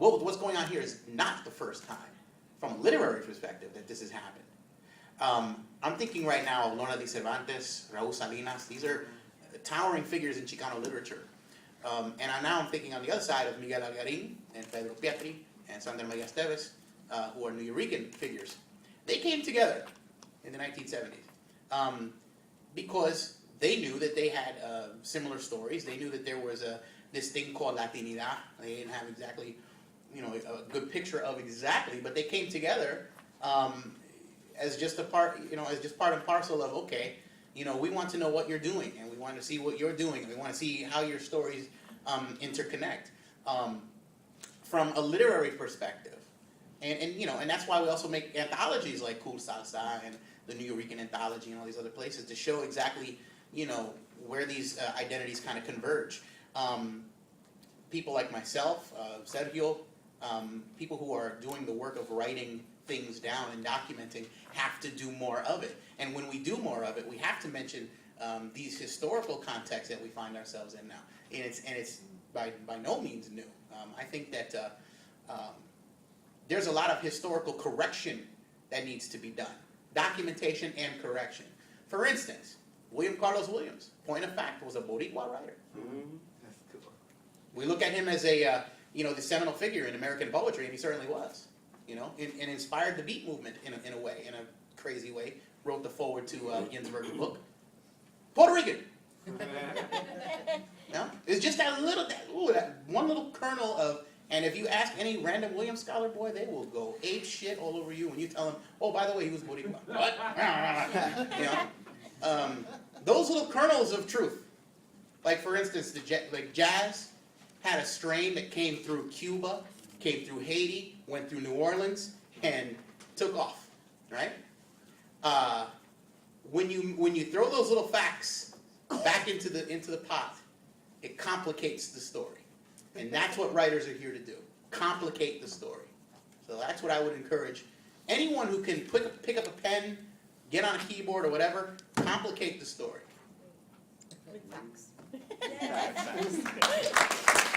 what's going on here is not the first time, from a literary perspective, that this has happened. I'm thinking right now of Lorna de Cervantes, Raúl Salinas. These are towering figures in Chicano literature. And now I'm thinking on the other side of Miguel Algarín and Pedro Pietri and Sandra María Esteves, who are New Eurekan figures. They came together in the 1970s because they knew that they had similar stories. They knew that there was this thing called Latinidad. They didn't have exactly, a good picture of exactly, but they came together as just a part, as just part and parcel of, okay, we want to know what you're doing, and we want to see what you're doing, and we want to see how your stories interconnect from a literary perspective. And that's why we also make anthologies like Cool Salsa and the New Eurekan Anthology and all these other places to show exactly, where these identities kind of converge. People like myself, Sergio, people who are doing the work of writing things down and documenting have to do more of it. And when we do more of it, we have to mention these historical contexts that we find ourselves in now. And it's by no means new. I think that there's a lot of historical correction that needs to be done. Documentation and correction. For instance, William Carlos Williams, point of fact, was a Boricua writer. Mm-hmm. That's good. We look at him as a, the seminal figure in American poetry, and he certainly was. And inspired the beat movement in a way, in a crazy way. Wrote the foreword to Ginsberg's book. Puerto Rican. It's just that one little kernel of, and if you ask any random Williams scholar, boy, they will go ape shit all over you when you tell them, oh, by the way, he was Boricua. What? Those little kernels of truth. Like, for instance, jazz had a strain that came through Cuba, came through Haiti, went through New Orleans, and took off, right? When you throw those little facts back into the pot, it complicates the story. And that's what writers are here to do, complicate the story. So that's what I would encourage anyone who can pick up a pen, get on a keyboard or whatever, complicate the story. With facts. Facts.